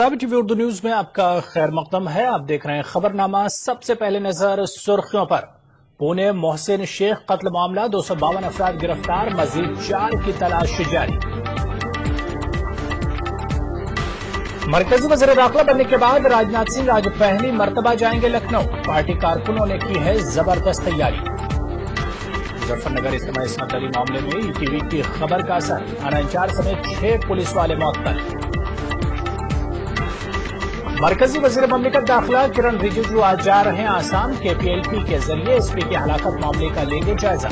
Aftab TV Urdu news में आपका खैर मकदम है। आप देख रहे हैं खबरनामा। सबसे पहले नजर सुर्खियों पर। पुणे मोहसिन शेख कत्ल मामला, 252 अफराद गिरफ्तार, मजीद 4 की तलाश जारी। मरकजी वज़ीर दाखिला बनने के बाद राजनाथ सिंह आज पहली मर्तबा जाएंगे लखनऊ। पार्टी कारकुनों ने की है जबरदस्त तैयारी। मुजफ्फरनगर इज्तिमाई इसमतदरी मामले में ईटीवी की खबर का असर, थाना इंचार्ज समेत 6 पुलिस वाले मुअत्तल। मरकजी वज़ीर ममलिकत दाखिला किरण रिजिजू आज जा रहे हैं आसाम। केपीएलपी के जरिए एसपी की हलाकत मामले का लेंगे जायजा।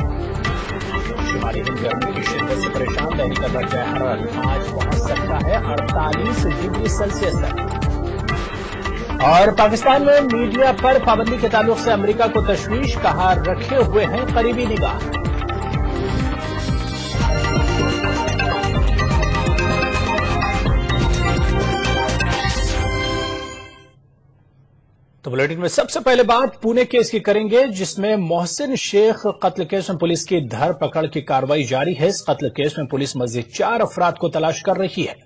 शुमारी हिंद गर्मी की शिद्दत से परेशान, दैनिक का दर्जा हरारत आज पहुंच सकता है 48 डिग्री सेल्सियस तक। और पाकिस्तान में मीडिया पर पाबंदी के ताल्लुक से अमेरिका को तशवीश, कहा रखे हुए हैं करीबी निगाह। तो बुलेटिन में सबसे पहले बात पुणे केस की करेंगे, जिसमें मोहसिन शेख कत्ल केस में पुलिस की धरपकड़ की कार्रवाई जारी है। इस कत्ल केस में पुलिस मजीद 4 अफराद को तलाश कर रही है।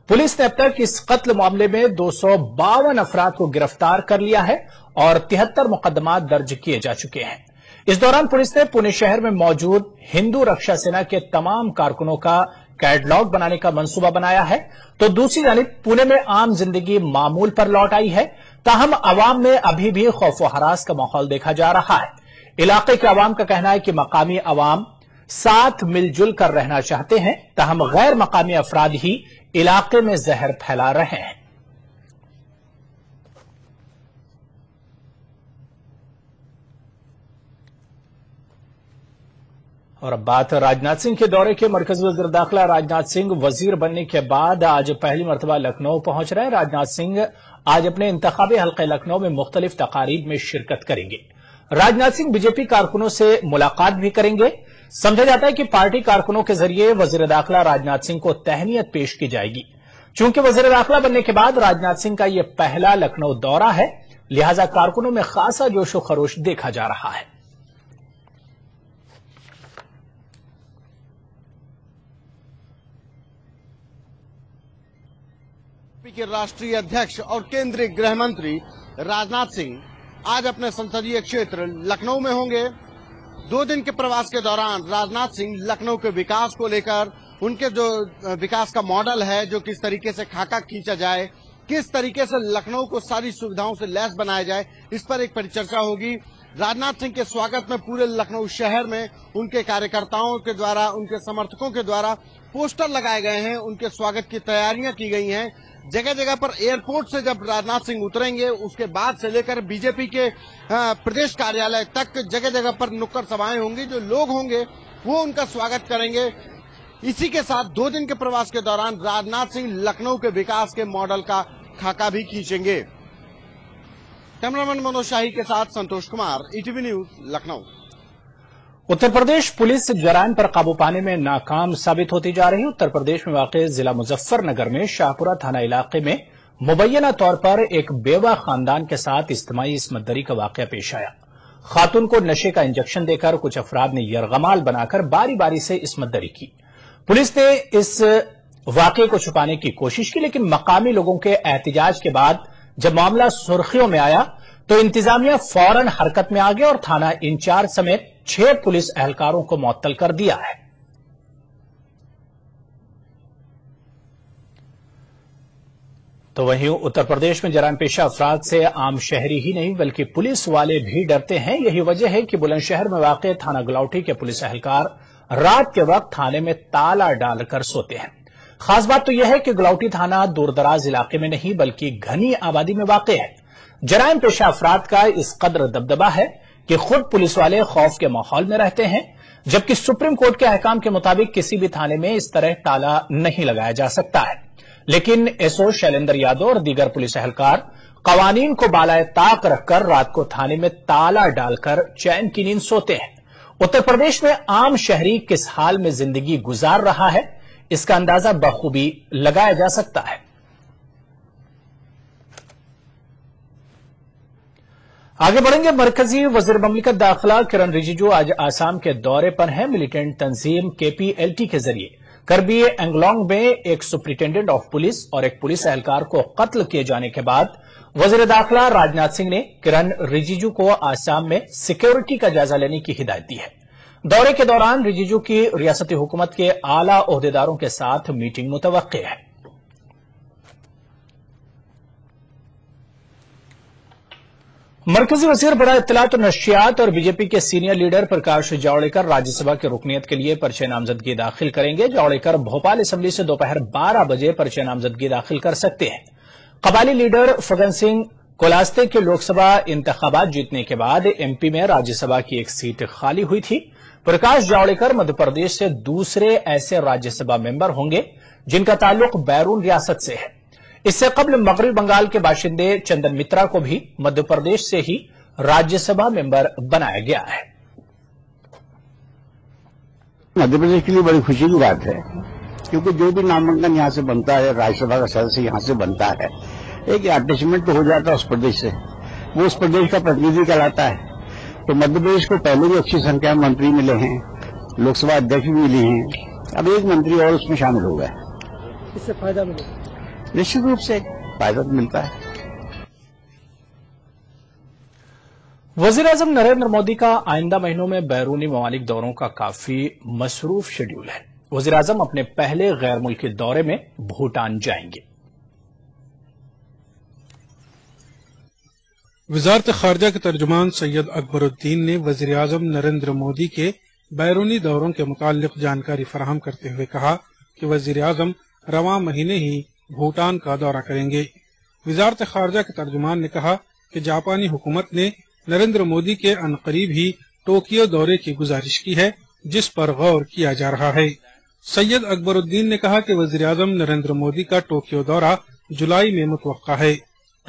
पुलिस ने अब तक इस कत्ल मामले में 252 अफराद को गिरफ्तार कर लिया है और 73 मुकदमात दर्ज किए जा चुके हैं। इस दौरान पुलिस ने पुणे शहर में मौजूद हिंदू रक्षा सेना के तमाम कारकुनों का कैटलॉग बनाने का मंसूबा बनाया है। तो दूसरी जानिब पुणे में आम जिंदगी मामूल पर लौट आई है, ताहम अवाम में अभी भी खौफ व हरास का माहौल देखा जा रहा है। इलाके के अवाम का कहना है कि मकामी अवाम साथ मिलजुल कर रहना चाहते हैं, ताहम गैर मकामी अफराद ही इलाके में जहर फैला रहे हैं। और अब बात राजनाथ सिंह के दौरे के। मरकजी वज़ीर दाखिला राजनाथ सिंह वजीर बनने के बाद आज पहली मर्तबा लखनऊ पहुंच रहे हैं। राजनाथ सिंह आज अपने इंतखाबी हल्के लखनऊ में मुख्तलिफ तकारीब में शिरकत करेंगे। राजनाथ सिंह बीजेपी कारकुनों से मुलाकात भी करेंगे। समझा जाता है कि पार्टी कारकुनों के जरिए वज़ीर दाखिला राजनाथ सिंह को तहनीत पेश की जाएगी। चूंकि वज़ीर दाखिला बनने के बाद राजनाथ सिंह का यह पहला लखनऊ दौरा है, लिहाजा कारकुनों में खासा जोशो खरोश देखा जा रहा है। के राष्ट्रीय अध्यक्ष और केंद्रीय गृह मंत्री राजनाथ सिंह आज अपने संसदीय क्षेत्र लखनऊ में होंगे। 2 दिन के प्रवास के दौरान राजनाथ सिंह लखनऊ के विकास को लेकर, उनके जो विकास का मॉडल है, जो किस तरीके से खाका खींचा जाए, किस तरीके से लखनऊ को सारी सुविधाओं से लैस बनाया जाए, इस पर एक परिचर्चा होगी। राजनाथ सिंह के स्वागत में पूरे लखनऊ शहर में उनके कार्यकर्ताओं के द्वारा, उनके समर्थकों के द्वारा पोस्टर लगाए गए हैं। उनके स्वागत की तैयारियां की गई हैं। जगह जगह पर एयरपोर्ट से जब राजनाथ सिंह उतरेंगे, उसके बाद से लेकर बीजेपी के प्रदेश कार्यालय तक जगह जगह पर नुक्कड़ सभाएं होंगी। जो लोग होंगे वो उनका स्वागत करेंगे। इसी के साथ 2 दिन के प्रवास के दौरान राजनाथ सिंह लखनऊ के विकास के मॉडल का खाका भी खींचेंगे। कैमरामैन मनोज शाही के साथ Santosh Kumar, ETV news, Lucknow. Uttar Pradesh police जराइम पर काबू पाने में नाकाम साबित होती जा रही है। उत्तर प्रदेश में वाक़ जिला मुजफ्फरनगर में शाहपुरा थाना इलाके में मुबैना तौर पर एक बेवा खानदान के साथ इज्तिमाई इस्मतदरी का वाक़या पेश आया। खातून को नशे का इंजेक्शन देकर कुछ अफराद ने यरगमाल बनाकर बारी बारी से इस्मतदरी की। पुलिस ने इस वाक़े को छुपाने की कोशिश की, लेकिन मकामी लोगों के एहतिजाज के बाद जब मामला सुर्खियों में आया तो इंतजामिया फौरन हरकत में आ गया और थाना इंचार्ज समेत 6 पुलिस एहलकारों को मुअत्तल कर दिया है। तो वहीं उत्तर प्रदेश में जराइम पेशा अफराद से आम शहरी ही नहीं बल्कि पुलिस वाले भी डरते हैं। यही वजह है कि बुलंदशहर में वाक़ थाना गलौटी के पुलिस एहलकार रात के वक्त थाने में ताला डालकर सोते हैं। खास बात तो यह है कि गलौटी थाना दूरदराज इलाके में नहीं बल्कि घनी आबादी में वाक़ है। जराइम पेशा अफराद का इस कदर दबदबा है कि खुद पुलिस वाले खौफ के माहौल में रहते हैं, जबकि सुप्रीम कोर्ट के अहकाम के मुताबिक किसी भी थाने में इस तरह ताला नहीं लगाया जा सकता है। लेकिन एसओ शैलेंद्र यादव और दीगर पुलिस एहलकार कवानीन को बालाए ताक रखकर रात को थाने में ताला डालकर चैन की नींद सोते हैं। उत्तर प्रदेश में आम शहरी किस हाल में जिंदगी गुजार रहा है, इसका अंदाजा बखूबी लगाया जा सकता है। आगे बढ़ेंगे। मरकजी वज़ीर ममलिकत दाखिला किरण रिजिजू आज आसाम के दौरे पर हैं। मिलिटेंट तंजीम केपीएलटी के जरिए करबी एंगलोंग में एक सुप्रिंटेंडेंट ऑफ पुलिस और एक पुलिस एहलकार को कत्ल किए जाने के बाद वजीर दाखिला राजनाथ सिंह ने किरण रिजिजू को आसाम में सिक्योरिटी का जायजा लेने की हिदायत दी है। दौरे के दौरान रिजिजू की रियासती हुकूमत के आला ओहदेदारों के साथ मीटिंग मुतवक्के है। मरकजी वजीर बड़ा इत्तलात और नशियात और बीजेपी के सीनियर लीडर प्रकाश जावड़ेकर राज्यसभा की रुकनीत के लिए पर्चे नामजदगी दाखिल करेंगे। जावड़ेकर भोपाल असेंबली से दोपहर 12 बजे पर्चे नामजदगी दाखिल कर सकते हैं। कबायली लीडर फगन सिंह कोलास्ते के लोकसभा इंतखाबात जीतने के बाद एमपी में राज्यसभा की एक सीट खाली हुई थी। प्रकाश जावड़ेकर मध्य प्रदेश से दूसरे ऐसे राज्यसभा मेंबर होंगे जिनका ताल्लुक बैरून रियासत से है। इससे कबल मगरबी बंगाल के बाशिंदे चंदन मित्रा को भी मध्य प्रदेश से ही राज्यसभा मेंबर बनाया गया है। मध्य प्रदेश के लिए बड़ी खुशी की बात है, क्योंकि जो भी नामांकन यहाँ से बनता है, राज्यसभा का सदस्य यहाँ से बनता है, एक अटैचमेंट तो हो जाता है उस प्रदेश से, वो उस प्रदेश का प्रतिनिधि कहलाता है। तो मध्य प्रदेश को पहले भी अच्छी संख्या में मंत्री मिले हैं, लोकसभा अध्यक्ष भी मिली हैं, अब एक मंत्री और उसमें शामिल हो गए। इससे फायदा मिलेगा? निश्चित रूप से फायदा तो मिलता है। वजीर आजम नरेंद्र मोदी का आइंदा महीनों में बैरूनी ममालिक दौरों का काफी मसरूफ शेड्यूल है। वजीर आजम अपने पहले गैर मुल्की दौरे में भूटान जाएंगे। वजारत खारजा के तर्जुमान सैयद अकबरुद्दीन ने वजीर आजम नरेंद्र मोदी के बैरूनी दौरों के मुताल्लिक जानकारी फराहम करते हुए कहा कि वजीर आजम रवां महीने ही भूटान का दौरा करेंगे। वजारत खारजा के तर्जुमान ने कहा कि जापानी हुकूमत ने नरेंद्र मोदी के अनकरीब ही टोक्यो दौरे की गुजारिश की है, जिस पर गौर किया जा रहा है। सैयद अकबरुद्दीन ने कहा कि वजीर आजम नरेंद्र मोदी का टोक्यो दौरा जुलाई में मुतवक्का है।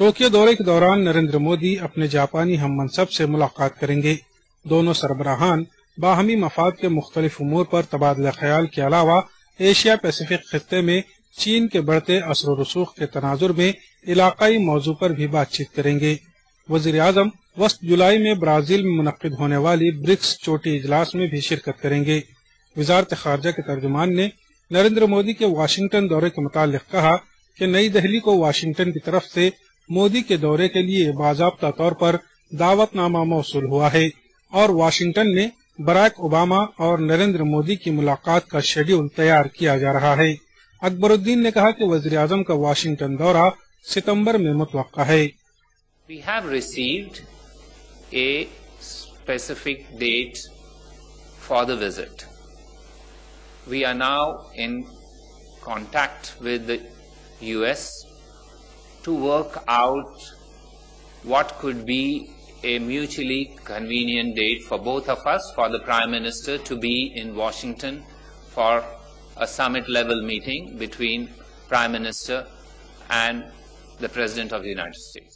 टोक्यो दौरे के दौरान नरेंद्र मोदी अपने जापानी हम मनसब से मुलाकात करेंगे। दोनों सरबराहान बाहमी मफाद के मुख्तलिफ उमूर पर तबादला ख्याल के अलावा एशिया पैसिफिक खित्ते में चीन के बढ़ते असर और रसूख के तनाजुर में इलाकाई मौजू पर भी बातचीत करेंगे। वजीर आजम वस्त जुलाई में ब्राजील में मुनक्किद होने वाली ब्रिक्स चोटी इजलास में भी शिरकत करेंगे। वजारत खारजा के तर्जुमान ने नरेंद्र मोदी के वाशिंगटन दौरे के मुतालिक कहा कि नई दिल्ली को वाशिंगटन की तरफ से मोदी के दौरे के लिए बाज़ाब्ता तौर पर दावतनामा मौसूल हुआ है और वाशिंगटन में बराक ओबामा और नरेंद्र मोदी की मुलाकात का शेड्यूल तैयार किया जा रहा है। अकबरुद्दीन ने कहा कि वज़ीर आज़म का वाशिंगटन दौरा सितंबर में मुतवक्का है। We have received a specific date for the visit. We are now in contact with the US to work out what could be a mutually convenient date for both of us, for the Prime Minister to be in Washington for a summit level meeting between Prime Minister and the President of the United States.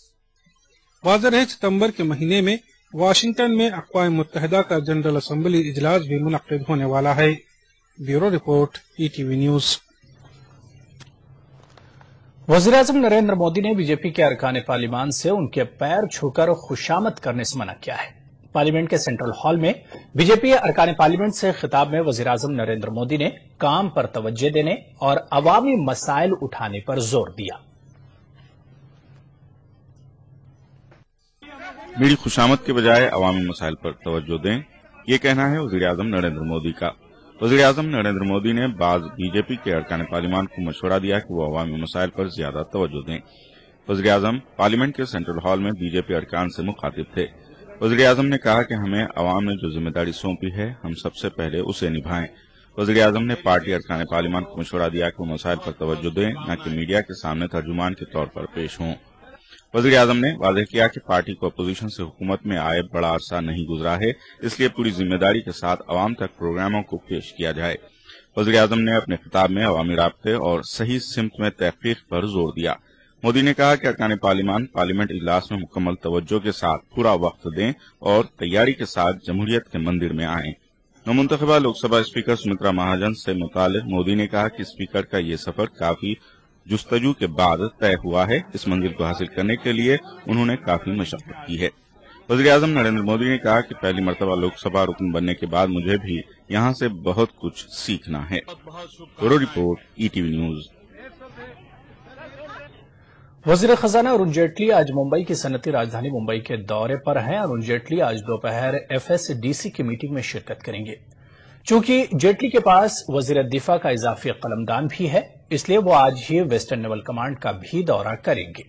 वाज़ेह है सितंबर के महीने में Washington में अक़वाम मुत्तहिदा का general assembly इजलास भी मुनक्किद होने वाला है। Bureau report, ETV news. वज़ीर आज़म नरेंद्र मोदी ने बीजेपी के अरकान पार्लियामान से उनके पैर छूकर खुशामद करने से मना किया है। पार्लियामेंट के सेंट्रल हॉल में बीजेपी अरकान पार्लियामेंट से खिताब में वज़ीर आज़म नरेंद्र मोदी ने काम पर तवज्जो देने और अवामी मसाइल उठाने पर जोर दिया। मेरी खुशामद के बजाय अवामी मसाइल पर तवज्जो दें, ये कहना है वज़ीर आज़म नरेंद्र मोदी का। वज़ीर आज़म नरेंद्र मोदी ने बाज़ बीजेपी के अरकान पार्लियामान को मशवरा दिया कि वो अवामी मसाइल पर ज्यादा तवज्जो दें। वज़ीर आज़म पार्लियामेंट के सेंट्रल हॉल में बीजेपी अरकान से मुखातिब थे। वज़ीर आज़म ने कहा कि हमें अवाम ने जो जिम्मेदारी सौंपी है, हम सबसे पहले उसे निभाएं। वज़ीर आज़म ने पार्टी अरकान पार्लियामान को मशवरा दिया कि वो मसाइल पर तवज्जो दें, न कि मीडिया के सामने तर्जुमान के तौर पर पेश हों। वज़ीर आज़म ने वाज़ेह किया कि पार्टी को अपोजिशन से हुकूमत में आए बड़ा अरसा नहीं गुजरा है, इसलिए पूरी जिम्मेदारी के साथ अवाम तक प्रोग्रामों को पेश किया जाए। वज़ीर आज़म ने अपने खिताब में अवामी राब्ते और सही सिमत में तहकीक पर जोर दिया। मोदी ने कहा कि अरकान पार्लियामान पार्लियामेंट इजलास में मुकम्मल तवज्जो के साथ पूरा वक्त दें और तैयारी के साथ जमहूरियत के मंदिर में आएं। नवमुंतखबा लोकसभा स्पीकर सुमित्रा महाजन से मुतालिक मोदी ने कहा कि स्पीकर का ये सफर काफी जुस्तजू के बाद तय हुआ है। इस मंजिल को हासिल करने के लिए उन्होंने काफी मशक्कत की है। वज़ीर-ए-आज़म नरेंद्र मोदी ने कहा कि पहली मर्तबा लोकसभा रुकन बनने के बाद मुझे भी यहाँ से बहुत कुछ सीखना है। Bureau report, ETV news. वजीर खजाना अरुण जेटली आज मुंबई की सनती राजधानी मुंबई के दौरे पर हैं। अरुण जेटली आज दोपहर एफएसडीसी की मीटिंग में शिरकत करेंगे। चूंकि जेटली के पास वजीर दिफा का इजाफी कलमदान भी है, इसलिए वो आज ही वेस्टर्न नेवल कमांड का भी दौरा करेंगे।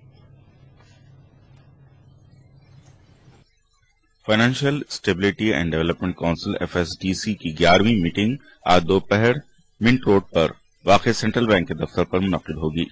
Financial stability and development council FSDC की 11वीं मीटिंग आज दोपहर मिंट रोड पर वाक़ सेंट्रल बैंक के दफ्तर पर मुनक्किद होगी।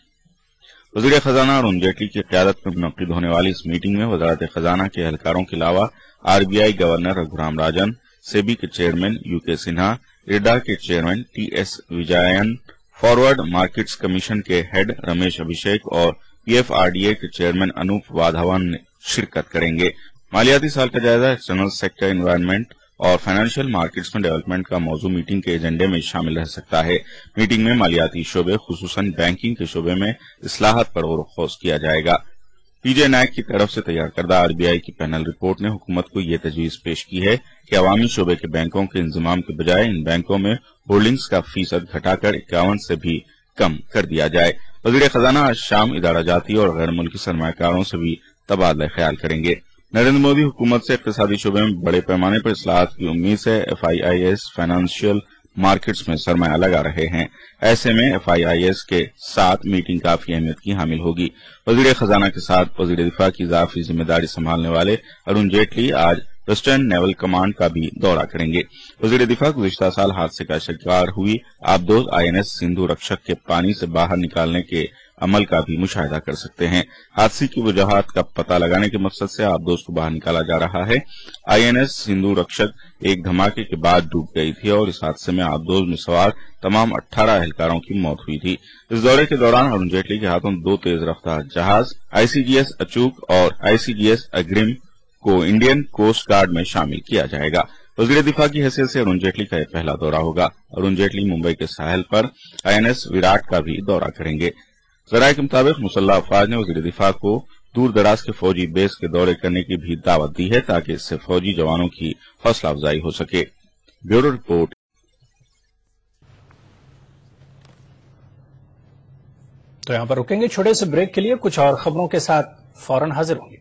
वज़ीर खजाना अरुण जेटली की क़यादत में मुनक्किद होने वाली इस मीटिंग में वज़ारत खजाना के एहलकारों के अलावा आरबीआई गवर्नर रघुराम राजन, सेबी के चेयरमैन यूके सिन्हा, इरडा के chairman TS Vijayan, forward markets commission के हेड रमेश अभिषेक और पीएफआरडीए के चेयरमैन अनूप वाधावन शिरकत करेंगे। मालियाती साल का जायजा, एक्सटर्नल सेक्टर एनवायरनमेंट और फाइनेंशियल मार्केट्स में डेवलपमेंट का मौजू मीटिंग के एजेंडे में शामिल रह सकता है। मीटिंग में मालियाती शोबे, खुसूसन बैंकिंग के शोबे में इस्लाहात पर गौर किया जाएगा। पीजे नायक की तरफ से तैयार करदा आरबीआई की पैनल रिपोर्ट ने हुकूमत को यह तजवीज पेश की है कि अवामी शोबे के बैंकों के इंतजाम के बजाय इन बैंकों में होल्डिंग्स का फीसद घटाकर 51 से भी कम कर दिया जाए। वज़ीर खजाना आज शाम इदारा जाती और गैर मुल्की सरमायाकारों से भी तबादला ख्याल करेंगे। नरेंद्र मोदी हुकूमत से इक्तिसादी शोबे में बड़े पैमाने पर इस्लाहात की उम्मीद से एफआईआईएस फाइनेंशियल मार्केट्स में सरमाया लगा रहे हैं। ऐसे में एफआईआईएस के साथ मीटिंग काफी अहमियत की हामिल होगी। वज़ीर खजाना के साथ वज़ीर दिफा की इजाफी जिम्मेदारी संभालने वाले अरुण जेटली आज वेस्टर्न नेवल कमांड का भी दौरा करेंगे। वज़ीर दिफा गुज़िश्ता साल हादसे का शिकार हुई आबदोज आईएनएस सिंधु रक्षक के पानी से बाहर निकालने के अमल का भी मुशाहिदा कर सकते हैं। हादसे की वजहात का पता लगाने के मकसद से आबदोज को बाहर निकाला जा रहा है। आईएनएस सिंधु रक्षक एक धमाके के बाद डूब गई थी और इस हादसे में आबदोज में सवार तमाम 18 एहलकारों की मौत हुई थी। इस दौरे के दौरान अरुण जेटली के हाथों 2 तेज रफ्तार जहाज आईसीजीएस अचूक और आईसीजीएस अग्रिम को इंडियन कोस्ट गार्ड में शामिल किया जाएगा। वज़ीर दिफा की हैसियत से अरुण जेटली का यह पहला दौरा होगा। अरुण जेटली मुंबई के साहिल पर आईएनएस विराट का भी दौरा करेंगे। ज़राए के मुताबिक मुसल्लह अफवाज ने वज़ीर दिफा को दूर दराज के फौजी बेस के दौरे करने की भी दावत दी है ताकि इससे फौजी जवानों की हौसला अफजाई हो सके। Bureau report. तो यहां पर रुकेंगे छोटे से ब्रेक के लिए, कुछ और खबरों के साथ फौरन हाजिर होंगे।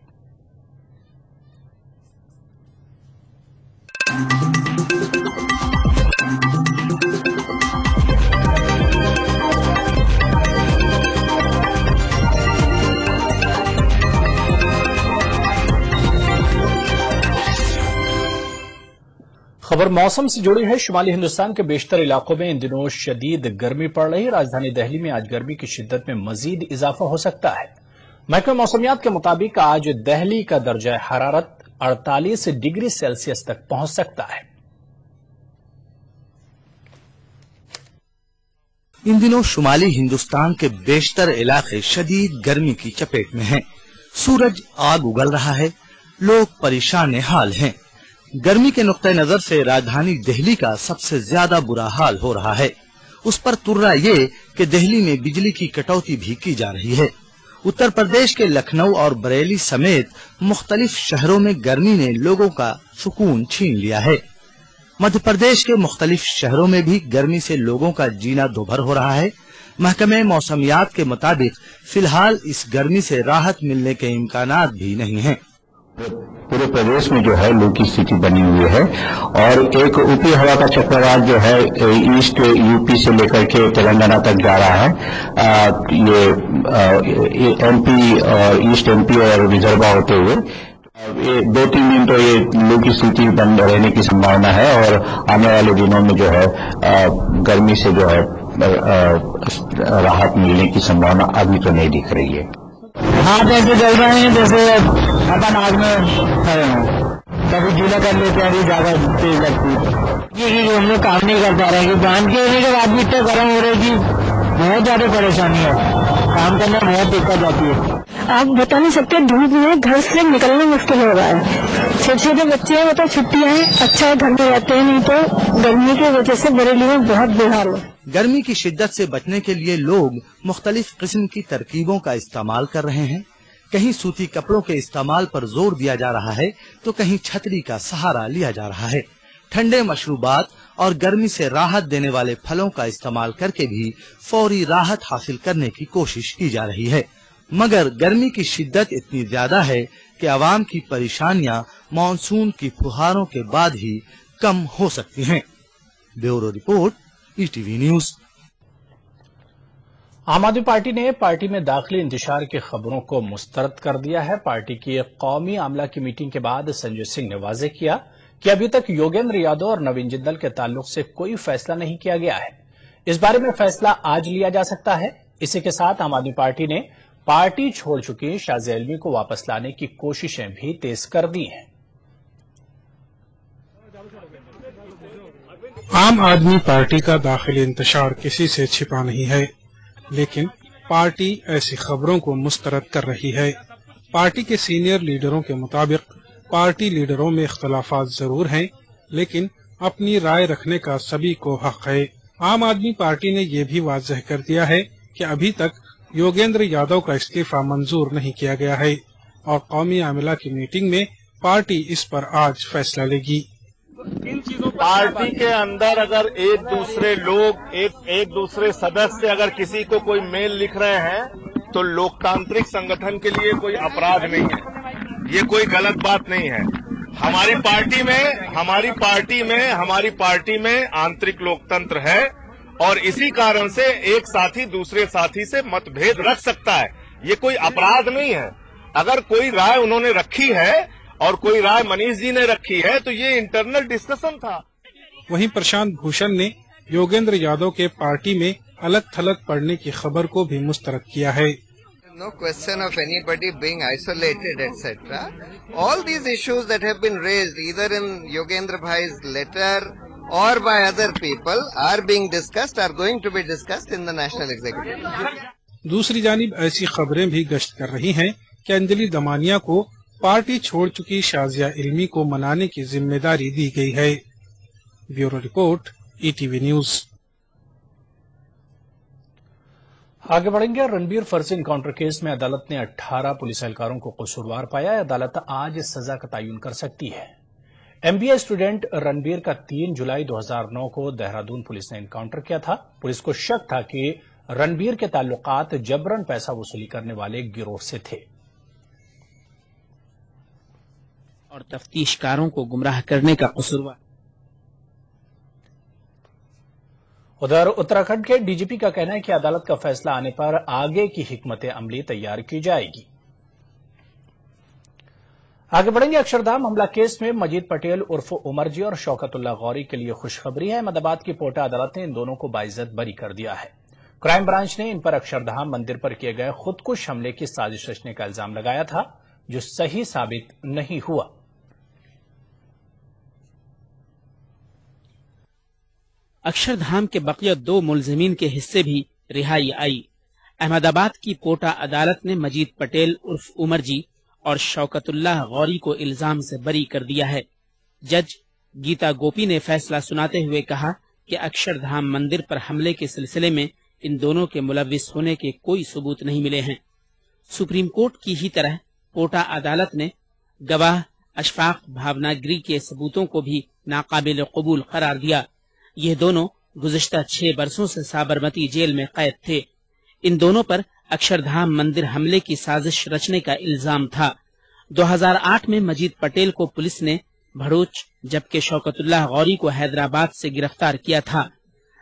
खबर मौसम से जुड़ी है। शुमाली हिंदुस्तान के बेशतर इलाकों में इन दिनों शदीद गर्मी पड़ रही है। राजधानी दिल्ली में आज गर्मी की शिद्दत में मजीद इजाफा हो सकता है। महकमा मौसमियात के मुताबिक आज दिल्ली का दर्जा हरारत 48 डिग्री सेल्सियस तक पहुंच सकता है। इन दिनों शुमाली हिंदुस्तान के बेशतर इलाके शदीद गर्मी की चपेट में हैं। सूरज आग उगल रहा है, लोग परेशान हाल हैं। गर्मी के नुक्ते नजर से राजधानी दिल्ली का सबसे ज्यादा बुरा हाल हो रहा है। उस पर तुर्रा ये कि दिल्ली में बिजली की कटौती भी की जा रही है। उत्तर प्रदेश के लखनऊ और बरेली समेत मुख्तलिफ शहरों में गर्मी ने लोगों का सुकून छीन लिया है। मध्य प्रदेश के मुख्तलिफ शहरों में भी गर्मी से लोगों का जीना दोभर हो रहा है। महकमे मौसमियात के मुताबिक फिलहाल इस गर्मी से राहत मिलने के इम्कानात भी नहीं हैं। पूरे प्रदेश में जो है लू की स्थिति बनी हुई है और एक ऊपरी हवा का चक्रवात जो है ईस्ट यूपी से लेकर के तेलंगाना तक जा रहा है। ये एमपी और ईस्ट एमपी और विदर्भा होते हुए ये 2-3 दिन तो ये लू की स्थिति बन रहने की संभावना है और आने वाले दिनों में जो है गर्मी से जो है राहत मिलने की संभावना अभी तो नहीं दिख रही है। हाथ ऐसे चल रहे हैं जैसे अपन आग में खड़े हों, कभी गीला कर लेते हैं, ज्यादा तेज लगती है। ये हम लोग काम नहीं कर पा रहे हैं कि बांध के होने के बाद भी इतना गर्म हो रहा है कि बहुत ज्यादा परेशानी है, काम करने में बहुत दिक्कत आती है। आप बता नहीं सकते, धूप में घर से निकलना मुश्किल हो रहा है। छोटे छोटे बच्चे हैं, मतलब छुट्टियां हैं, अच्छा घर में रहते हैं, नहीं तो गर्मी की वजह से बरेली में बहुत बेहाल है। गर्मी की शिद्दत से बचने के लिए लोग मुख्तलिफ किस्म की तरकीबों का इस्तेमाल कर रहे हैं। कहीं सूती कपड़ों के इस्तेमाल पर जोर दिया जा रहा है तो कहीं छतरी का सहारा लिया जा रहा है। ठंडे मशरूबात और गर्मी से राहत देने वाले फलों का इस्तेमाल करके भी फौरी राहत हासिल करने की कोशिश की जा रही है, मगर गर्मी की शिद्दत इतनी ज्यादा है कि आवाम की परेशानियां मानसून की फुहारों के बाद ही कम हो सकती हैं। Bureau report, ETV news. आम आदमी पार्टी ने पार्टी में दाखिली इंतशार की खबरों को मुस्तरद कर दिया है। पार्टी की कौमी आमला की मीटिंग के बाद संजय सिंह ने वाज़ेह किया कि अभी तक योगेंद्र यादव और नवीन जिंदल के ताल्लुक से कोई फैसला नहीं किया गया है। इस बारे में फैसला आज लिया जा सकता है। इसी के साथ आम आदमी पार्टी ने पार्टी छोड़ चुकी शाज़िया इल्मी को वापस लाने की कोशिशें भी तेज कर दी हैं। आम आदमी पार्टी का दाखिली इंतशार किसी से छिपा नहीं है, लेकिन पार्टी ऐसी खबरों को मुस्तरद कर रही है। पार्टी के सीनियर लीडरों के मुताबिक पार्टी लीडरों में इख्तलाफात जरूर हैं, लेकिन अपनी राय रखने का सभी को हक है। आम आदमी पार्टी ने यह भी वाज़ेह कर दिया है कि अभी तक योगेंद्र यादव का इस्तीफा मंजूर नहीं किया गया है और कौमी आमिला की मीटिंग में पार्टी इस पर आज फैसला लेगी। पार्टी के अंदर अगर एक दूसरे लोग एक दूसरे सदस्य अगर किसी को कोई मेल लिख रहे हैं तो लोकतांत्रिक संगठन के लिए कोई अपराध नहीं है, ये कोई गलत बात नहीं है। हमारी पार्टी में आंतरिक लोकतंत्र है और इसी कारण से एक साथी दूसरे साथी से मतभेद रख सकता है, ये कोई अपराध नहीं है। अगर कोई राय उन्होंने रखी है और कोई राय मनीष जी ने रखी है तो ये इंटरनल डिस्कशन था। वहीं प्रशांत भूषण ने योगेंद्र यादव के पार्टी में अलग थलग पड़ने की खबर को भी मुस्तरद किया है। No question of anybody being isolated, etc. All these issues that have been raised either in Yogendra Bhai's letter or by other people are being discussed, are going to be discussed in the National Executive. दूसरी जानिब ऐसी खबरें भी गश्त कर रही हैं कि अंजलि दमानिया को पार्टी छोड़ चुकी शाज़िया इल्मी को मनाने की जिम्मेदारी दी गई है। Bureau report, ETV news. आगे बढ़ेंगे। रणबीर फर्जी इनकाउंटर केस में अदालत ने 18 पुलिस एहलकारों को कसूरवार पाया। अदालत आज सजा का तयन कर सकती है। एमबीए स्टूडेंट रणबीर का 3 जुलाई 2009 को देहरादून पुलिस ने इनकाउंटर किया था। पुलिस को शक था कि रणबीर के ताल्लुकात जबरन पैसा वसूली करने वाले गिरोह से थे और तफ्तीशकारों को गुमराह करने का कसूरवार। उधर उत्तराखंड के डीजीपी का कहना है कि अदालत का फैसला आने पर आगे की हिकमत अमली तैयार की जाएगी। आगे बढ़ेंगे। अक्षरधाम हमला केस में मजीद पटेल उर्फ उमर जी और शौकतुल्लाह गौरी के लिए खुशखबरी है। अहमदाबाद की पोटा अदालत ने इन दोनों को बाइज्जत बरी कर दिया है। क्राइम ब्रांच ने इन पर अक्षरधाम मंदिर पर किए गए खुदकुश हमले की साजिश रचने का इल्जाम लगाया था, जो सही साबित नहीं हुआ। अक्षरधाम के बकिया 2 मुलजिमीन के हिस्से भी रिहाई आई। अहमदाबाद की पोटा अदालत ने मजीद पटेल उर्फ उमर जी और शौकतुल्लाह गौरी को इल्जाम से बरी कर दिया है। जज गीता गोपी ने फैसला सुनाते हुए कहा कि अक्षरधाम मंदिर पर हमले के सिलसिले में इन दोनों के मुलविस होने के कोई सबूत नहीं मिले हैं। सुप्रीम कोर्ट की ही तरह पोटा अदालत ने गवाह अशफाक भावनागिरी के सबूतों को भी नाकाबिल कबूल करार दिया। ये दोनों गुज़िश्ता 6 बरसों से साबरमती जेल में कैद थे। इन दोनों पर अक्षरधाम मंदिर हमले की साजिश रचने का इल्जाम था। 2008 में मजीद पटेल को पुलिस ने भरूच जबकि शौकतुल्लाह गौरी को हैदराबाद से गिरफ्तार किया था।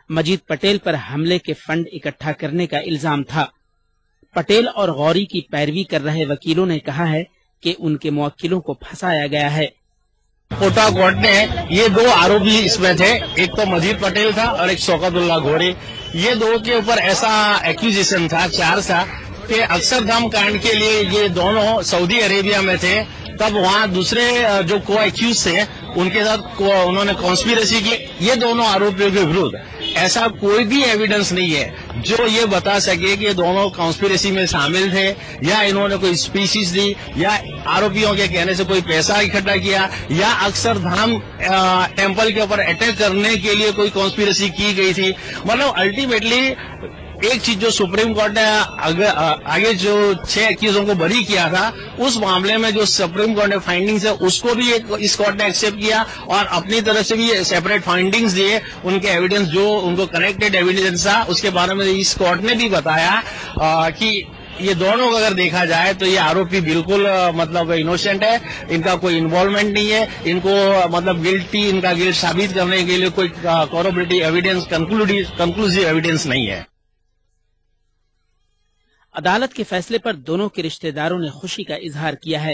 मजीद पटेल पर हमले के फंड इकट्ठा करने का इल्जाम था। पटेल और गौरी की पैरवी कर रहे वकीलों ने कहा है कि उनके मुवक्किलों को फंसाया गया है। कोटा कोर्ट ने ये 2 आरोपी इसमें थे, एक तो मजीद पटेल था और एक शौकतुल्लाह गौरी। ये 2 के ऊपर ऐसा एक्यूजेशन था, चार्ज था कि अक्षरधाम कांड के लिए ये दोनों सऊदी अरेबिया में थे। तब वहाँ दूसरे जो को एक्यूज थे उनके साथ उन्होंने कॉन्स्पिरेसी की। ये दोनों आरोपियों के विरुद्ध ऐसा कोई भी एविडेंस नहीं है जो ये बता सके कि ये दोनों कॉन्स्पिरेसी में शामिल थे या इन्होंने कोई स्पीसीज दी या आरोपियों के कहने से कोई पैसा इकट्ठा किया या अक्षरधाम टेम्पल के ऊपर अटैक करने के लिए कोई कॉन्स्पिरेसी की गई थी। मतलब अल्टीमेटली एक चीज जो सुप्रीम कोर्ट ने आगे जो 6 एक्यूजों को बरी किया था, उस मामले में जो सुप्रीम कोर्ट ने फाइंडिंग्स है उसको भी इस कोर्ट ने एक्सेप्ट किया और अपनी तरफ से भी सेपरेट फाइंडिंग्स दिए। उनके एविडेंस जो उनको कनेक्टेड एविडेंस था उसके बारे में इस कोर्ट ने भी बताया कि ये दोनों को अगर देखा जाए तो ये आरोपी बिल्कुल मतलब इनोसेंट है, इनका कोई इन्वॉल्वमेंट नहीं है, इनको मतलब इनका गिल्ट साबित करने के लिए कोई कॉरोबरेटिव एविडेंस, कंक्लूसिव एविडेंस नहीं है। अदालत के फैसले पर दोनों के रिश्तेदारों ने खुशी का इजहार किया है।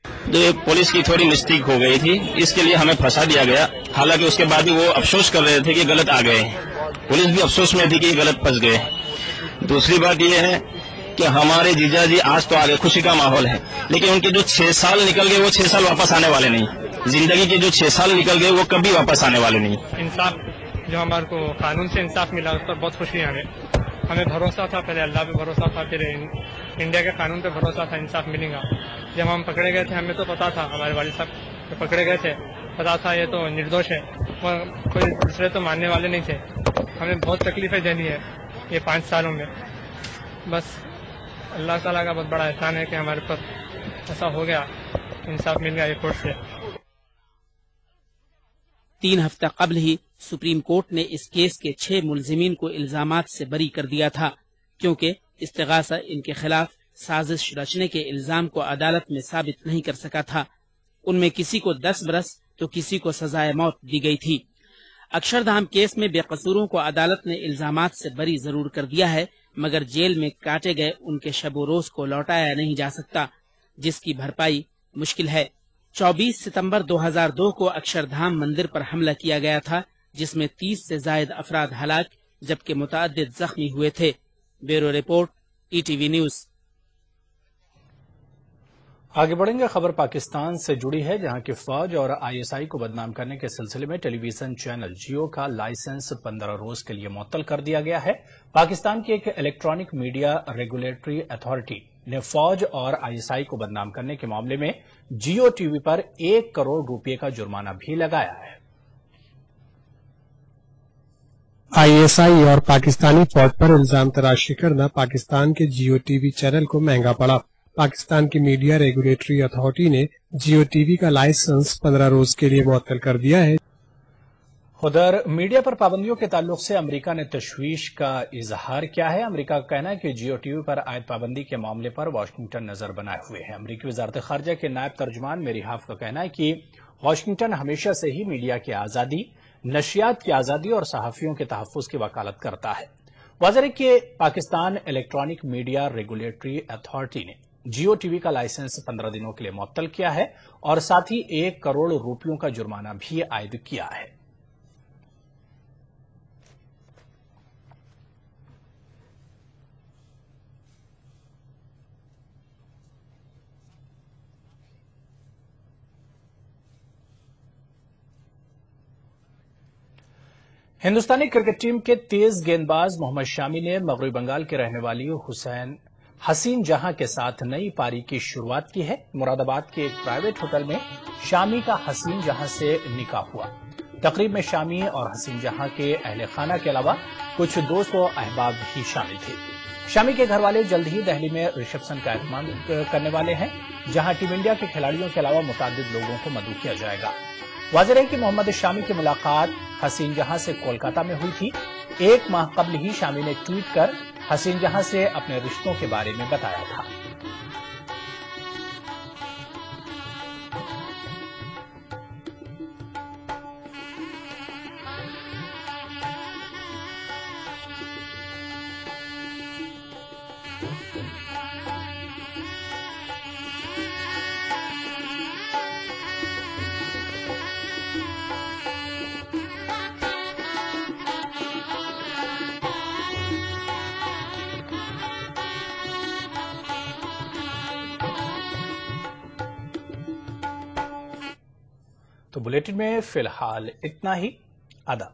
तो पुलिस की थोड़ी मिस्टेक हो गई थी, इसके लिए हमें फंसा दिया गया। हालांकि उसके बाद भी वो अफसोस कर रहे थे कि गलत आ गए, पुलिस भी अफसोस में थी कि गलत फंस गए। दूसरी बात यह है कि हमारे जीजा जी आज तो आगे खुशी का माहौल है, लेकिन उनके जो 6 साल निकल गए वो 6 साल वापस आने वाले नहीं। जिंदगी के जो 6 साल निकल गए वो कभी वापस आने वाले नहीं। इंसाफ जो हमारे को कानून से इंसाफ मिला उस पर बहुत खुशी है। हमें भरोसा था, पहले अल्लाह पे भरोसा था, फिर इंडिया के कानून पे भरोसा था इंसाफ मिलेगा। जब हम पकड़े गए थे हमें तो पता था, हमारे वालिद साहब पकड़े गए थे, पता था ये तो निर्दोष है, कोई दूसरे तो मानने वाले नहीं थे। हमें बहुत तकलीफें झेली है ये 5 सालों में। बस अल्लाह ताला का बहुत बड़ा एहसान है कि हमारे पर ऐसा हो गया, इंसाफ मिल गया ये कोर्ट से। 3 हफ्ता कबल ही सुप्रीम कोर्ट ने इस केस के 6 मुलजिमीन को इल्जामात से बरी कर दिया था, क्योंकि इस्तिगासा इनके खिलाफ साजिश रचने के इल्जाम को अदालत में साबित नहीं कर सका था। उनमें किसी को 10 बरस तो किसी को सजाए मौत दी गई थी। अक्षरधाम केस में बेकसूरों को अदालत ने इल्जामात से बरी जरूर कर दिया है, मगर जेल में काटे गए उनके शबो रोज को लौटाया नहीं जा सकता, जिसकी भरपाई मुश्किल है। 24 सितंबर 2002 को अक्षरधाम मंदिर पर हमला किया गया था, जिसमें 30 से जायद अफराद हलाक जबकि मुतअद्दिद जख्मी हुए थे। Bureau report, ETV news. आगे बढ़ेंगे। खबर पाकिस्तान से जुड़ी है, जहां की फौज और ISI को बदनाम करने के सिलसिले में टेलीविजन चैनल जियो का लाइसेंस 15 रोज के लिए मुअत्तल कर दिया गया है। पाकिस्तान की एक इलेक्ट्रॉनिक मीडिया रेगुलेटरी अथॉरिटी ने फौज और ISI को बदनाम करने के मामले में जियो टीवी पर 1 करोड़ रुपए का जुर्माना भी लगाया है। ISI और पाकिस्तानी फौज पर इल्जाम तराशी करना पाकिस्तान के जियो टीवी चैनल को महंगा पड़ा। पाकिस्तान की मीडिया रेगुलेटरी अथॉरिटी ने जियो टीवी का लाइसेंस 15 रोज के लिए मुअत्तल कर दिया है। उधर मीडिया पर पाबंदियों के ताल्लुक से अमेरिका ने तशवीश का इजहार किया है। अमेरिका का कहना है कि जियो टीवी पर आयद पाबंदी के मामले पर वाशिंगटन नजर बनाए हुए है। अमेरिकी वजारत खारजा के नायब तर्जुमान मेरी हाफ का कहना है कि वाशिंगटन हमेशा से ही मीडिया की आजादी, नशियात की आजादी और सहाफियों के तहफ्फुज की वकालत करता है। वाज़ेह है कि Pakistan electronic media regulatory authority ने जियो टीवी का लाइसेंस 15 दिनों के लिए मुअत्तल किया है और साथ ही 1 करोड़ रुपयों का जुर्माना भी आयद किया है। हिंदुस्तानी क्रिकेट टीम के तेज गेंदबाज मोहम्मद शामी ने मगरबी बंगाल के रहने वाली हसीन जहां के साथ नई पारी की शुरुआत की है। मुरादाबाद के एक प्राइवेट होटल में शामी का हसीन जहां से निकाह हुआ। तकरीब में शामी और हसीन जहां के अहले खाना के अलावा कुछ दोस्त व अहबाब भी शामिल थे। शामी के घर वाले जल्द ही दिल्ली में रिसेप्शन का एहतमाम करने वाले हैं, जहां टीम इंडिया के खिलाड़ियों के अलावा मुतअद्दिद लोगों को मदऊ किया जाएगा। वाज़ेह है कि मोहम्मद शामी की मुलाकात हसीन जहां से कोलकाता में हुई थी। 1 माह कबल ही शामी ने ट्वीट कर हसीन जहां से अपने रिश्तों के बारे में बताया था। तो बुलेटिन में फिलहाल इतना ही। आदाब।